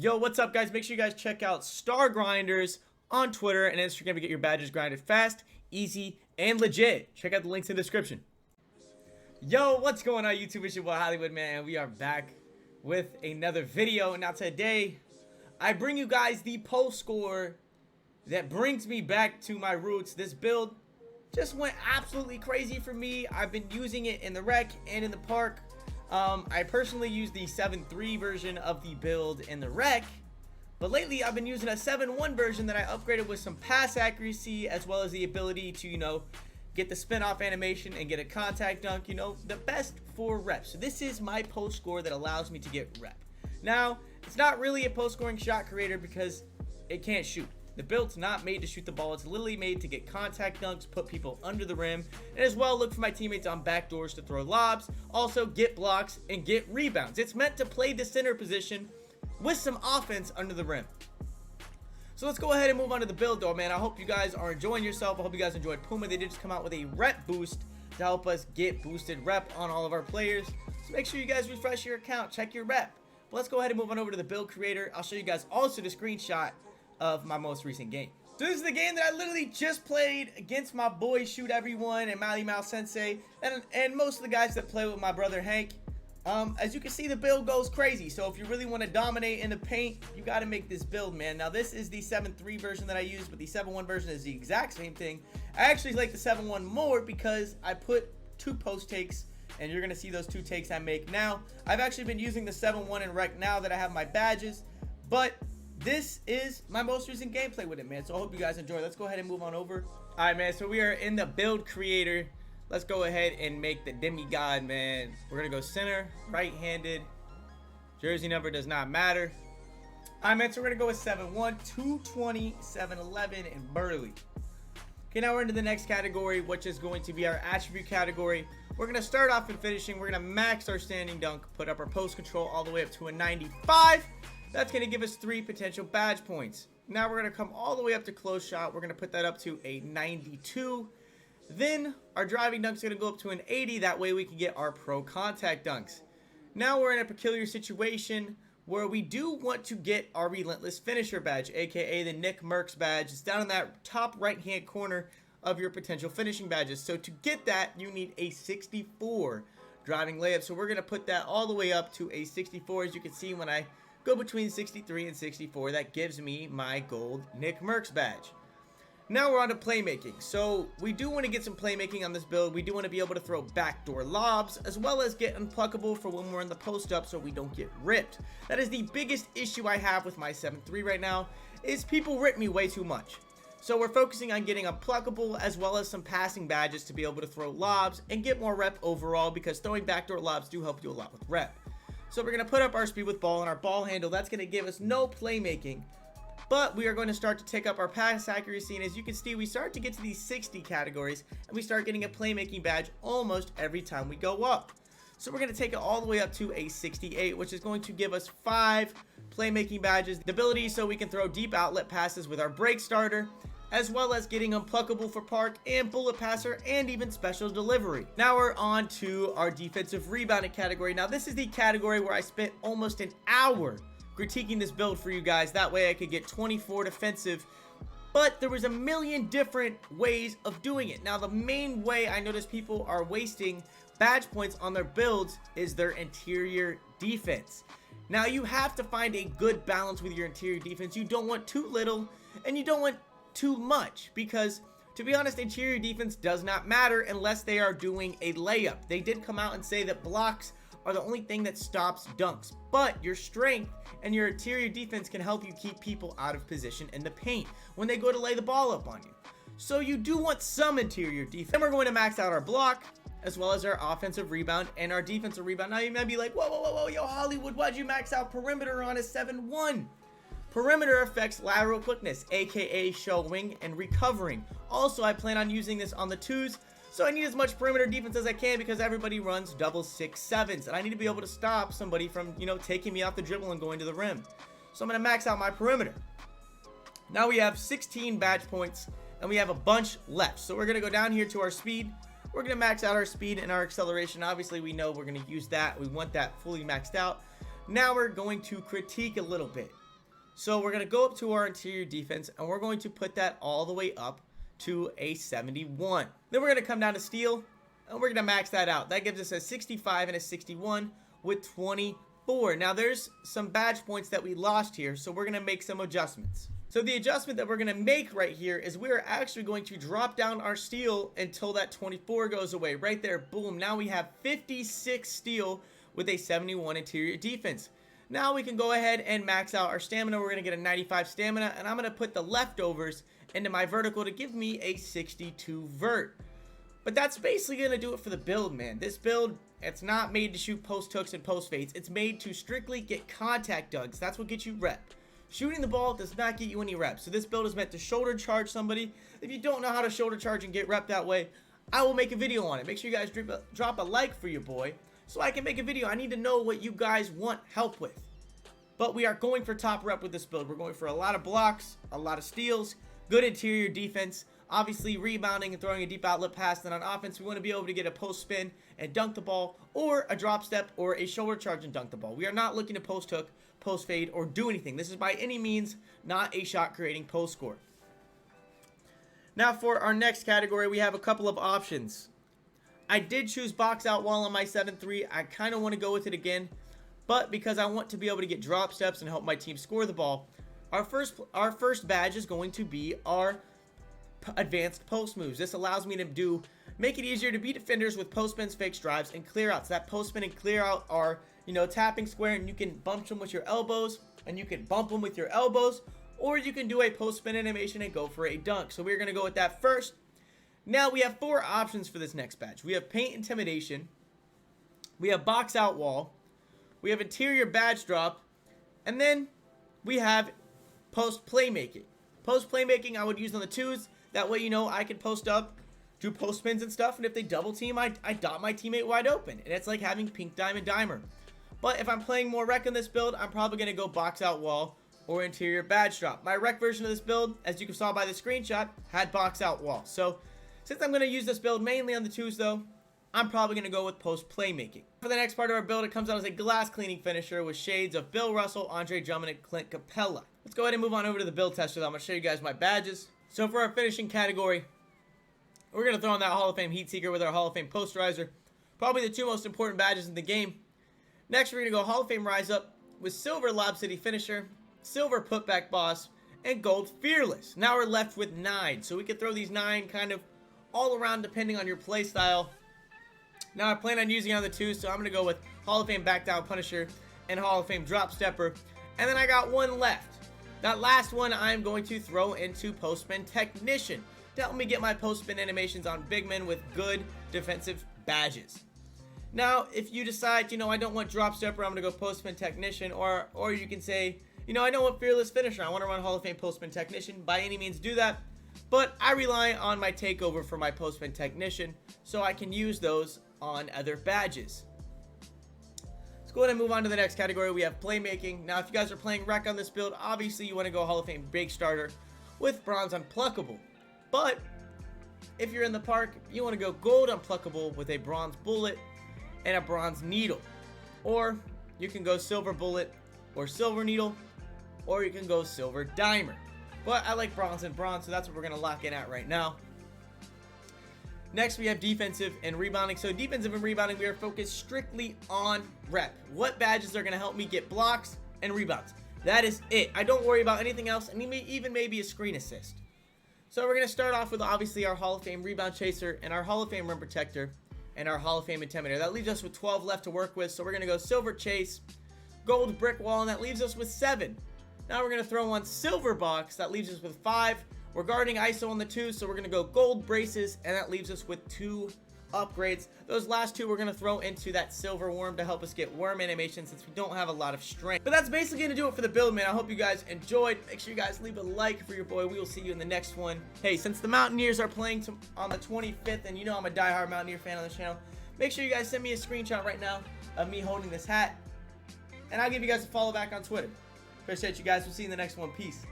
Yo, what's up, guys? Make sure you guys check out Star Grinders on Twitter and Instagram to get your badges grinded fast, easy, and legit. Check out the links in the description. Yo, what's going on, YouTube? It's your boy Hollywood, man, and we are back with another video. Now today, I bring you guys the post score that brings me back to my roots. This build just went absolutely crazy for me. I've been using it in the rec and in the park. I personally use the 7.3 version of the build in the rec, but lately I've been using a 7.1 version that I upgraded with some pass accuracy as well as the ability to, get the spin off animation and get a contact dunk, the best for reps. So this is my post score that allows me to get rep. Now, it's not really a post scoring shot creator because it can't shoot. The build's not made to shoot the ball. It's literally made to get contact dunks, put people under the rim, and as well look for my teammates on backdoors to throw lobs, also get blocks and get rebounds. It's meant to play the center position with some offense under the rim. So let's go ahead and move on to the build though, man. I hope you guys are enjoying yourself. I hope you guys enjoyed Puma. They did just come out with a rep boost to help us get boosted rep on all of our players. So make sure you guys refresh your account, check your rep. But let's go ahead and move on over to the build creator. I'll show you guys also the screenshot of my most recent game. So this is the game that I literally just played against my boy Shoot Everyone and Mally Mouse Sensei and most of the guys that play with my brother Hank. As you can see, the build goes crazy. So if you really want to dominate in the paint, you got to make this build, man. Now this is the 7.3 version that I use, but the 7.1 version is the exact same thing. I actually like the 7.1 more because I put 2 post takes, and you're gonna see those 2 takes I make now. I've actually been using the 7.1 in rec now that I have my badges, but this is my most recent gameplay with it, man. So I hope you guys enjoy. Let's go ahead and move on over. All right, man. So we are in the build creator. Let's go ahead and make the demigod, man. We're going to go center, right-handed. Jersey number does not matter. All right, man. So we're going to go with 7'1", 220, 7'11", and Burley. Okay, now we're into the next category, which is going to be our attribute category. We're going to start off in finishing. We're going to max our standing dunk, put up our post control all the way up to a 95. That's going to give us 3 potential badge points. Now we're going to come all the way up to close shot. We're going to put that up to a 92. Then our driving dunk's going to go up to an 80. That way we can get our pro contact dunks. Now we're in a peculiar situation where we do want to get our Relentless finisher badge, aka the Nick Merckx badge. It's down in that top right hand corner of your potential finishing badges. So to get that, you need a 64 driving layup. So we're going to put that all the way up to a 64. As you can see, when I go between 63 and 64, that gives me my gold Nick Merckx badge. Now we're on to playmaking. So we do want to get some playmaking on this build. We do want to be able to throw backdoor lobs, as well as get unpluckable for when we're in the post up so we don't get ripped. That is the biggest issue I have with my 7.3 right now, is people rip me way too much. So we're focusing on getting unpluckable as well as some passing badges to be able to throw lobs and get more rep overall, because throwing backdoor lobs do help you a lot with rep. So we're going to put up our speed with ball and our ball handle. That's going to give us no playmaking. But we are going to start to take up our pass accuracy. And as you can see, we start to get to these 60 categories. And we start getting a playmaking badge almost every time we go up. So we're going to take it all the way up to a 68, which is going to give us 5 playmaking badges. The ability so we can throw deep outlet passes with our break starter, as well as getting unpluckable for park and bullet passer and even special delivery. Now we're on to our defensive rebounding category. Now this is the category where I spent almost an hour critiquing this build for you guys. That way I could get 24 defensive, but there was a million different ways of doing it. Now the main way I notice people are wasting badge points on their builds is their interior defense. Now you have to find a good balance with your interior defense. You don't want too little and you don't want too much, because to be honest, interior defense does not matter unless they are doing a layup. They did come out and say that blocks are the only thing that stops dunks, but your strength and your interior defense can help you keep people out of position in the paint when they go to lay the ball up on you. So you do want some interior defense. Then we're going to max out our block as well as our offensive rebound and our defensive rebound. Now you might be like, whoa, yo, Hollywood, why'd you max out perimeter on a 7-1? Perimeter affects lateral quickness, aka showing and recovering. Also, I plan on using this on the 2s, so I need as much perimeter defense as I can because everybody runs double 6-7s, and I need to be able to stop somebody from, taking me off the dribble and going to the rim. So I'm going to max out my perimeter. Now we have 16 badge points, and we have a bunch left. So we're going to go down here to our speed. We're going to max out our speed and our acceleration. Obviously, we know we're going to use that. We want that fully maxed out. Now we're going to critique a little bit. So we're going to go up to our interior defense, and we're going to put that all the way up to a 71. Then we're going to come down to steel, and we're going to max that out. That gives us a 65 and a 61 with 24. Now there's some badge points that we lost here, so we're going to make some adjustments. So the adjustment that we're going to make right here is we're actually going to drop down our steel until that 24 goes away. Right there, boom. Now we have 56 steel with a 71 interior defense. Now we can go ahead and max out our stamina. We're going to get a 95 stamina, and I'm going to put the leftovers into my vertical to give me a 62 vert. But that's basically going to do it for the build, man. This build, it's not made to shoot post hooks and post fades. It's made to strictly get contact dugs. That's what gets you rep. Shooting the ball does not get you any reps. So this build is meant to shoulder charge somebody. If you don't know how to shoulder charge and get rep that way, I will make a video on it. Make sure you guys drop a like for your boy so I can make a video. I need to know what you guys want help with. But we are going for top rep with this build. We're going for a lot of blocks, a lot of steals, good interior defense, obviously rebounding and throwing a deep outlet pass. Then on offense, we want to be able to get a post spin and dunk the ball, or a drop step or a shoulder charge and dunk the ball. We are not looking to post hook, post fade, or do anything. This is by any means not a shot creating post score. Now for our next category, we have a couple of options. I did choose box out wall on my 7-3. I kind of want to go with it again, but because I want to be able to get drop steps and help my team score the ball, our first badge is going to be our advanced post moves. This allows me to make it easier to beat defenders with post spins, fakes, drives, and clear outs. That post spin and clear out are, tapping square, and you can bump them with your elbows, and you can bump them with your elbows, or you can do a post spin animation and go for a dunk. So we're going to go with that first. Now we have 4 options for this next badge. We have paint intimidation, we have box out wall, we have interior badge drop, and then we have post playmaking. Post playmaking I would use on the 2s. That way, I can post up, do post spins and stuff, and if they double team, I dot my teammate wide open. And it's like having pink diamond dimer. But if I'm playing more rec on this build, I'm probably going to go box out wall or interior badge drop. My rec version of this build, as you saw by the screenshot, had box out wall. So since I'm going to use this build mainly on the 2s though, I'm probably going to go with post playmaking. For the next part of our build, it comes out as a glass cleaning finisher with shades of Bill Russell, Andre Drummond, and Clint Capella. Let's go ahead and move on over to the build tester though. I'm going to show you guys my badges. So for our finishing category, we're going to throw in that Hall of Fame Heat Seeker with our Hall of Fame Posterizer. Probably the 2 most important badges in the game. Next, we're going to go Hall of Fame Rise Up with Silver Lob City Finisher, Silver Putback Boss, and Gold Fearless. Now we're left with 9. So we can throw these 9 kind of all around depending on your play style. Now I plan on using it on the 2, so I'm going to go with Hall of Fame Back Down Punisher and Hall of Fame Drop Stepper. And then I got 1 left. That last one I'm going to throw into Postman Technician to help me get my post spin animations on big men with good defensive badges. Now, if you decide, I don't want Drop Stepper, I'm going to go Postman Technician, or you can say, I don't want Fearless Finisher, I want to run Hall of Fame Postman Technician. By any means, do that. But I rely on my takeover for my Postman Technician, so I can use those on other badges. Let's go ahead and move on to the next category. We have playmaking. Now, if you guys are playing rec on this build, obviously you want to go Hall of Fame Big Starter with Bronze Unpluckable. But if you're in the park, you want to go Gold Unpluckable with a Bronze Bullet and a Bronze Needle. Or you can go Silver Bullet or Silver Needle, or you can go Silver Dimer. But I like Bronze and Bronze, so that's what we're going to lock in at right now. Next, we have defensive and rebounding. So defensive and rebounding, we are focused strictly on rep. What badges are going to help me get blocks and rebounds? That is it. I don't worry about anything else, and even maybe a screen assist. So we're going to start off with obviously our Hall of Fame Rebound Chaser and our Hall of Fame Rim Protector and our Hall of Fame Intimidator. That leaves us with 12 left to work with. So we're going to go Silver Chase, Gold Brick Wall, and that leaves us with 7. Now we're going to throw on Silver Box. That leaves us with 5. We're guarding ISO on the 2, so we're going to go Gold Braces, and that leaves us with 2 upgrades. Those last 2 we're going to throw into that Silver Worm to help us get worm animation since we don't have a lot of strength. But that's basically going to do it for the build, man. I hope you guys enjoyed. Make sure you guys leave a like for your boy. We will see you in the next one. Hey, since the Mountaineers are playing on the 25th, and I'm a diehard Mountaineer fan on this channel, make sure you guys send me a screenshot right now of me holding this hat, and I'll give you guys a follow back on Twitter. Appreciate you guys. We'll see you in the next one. Peace.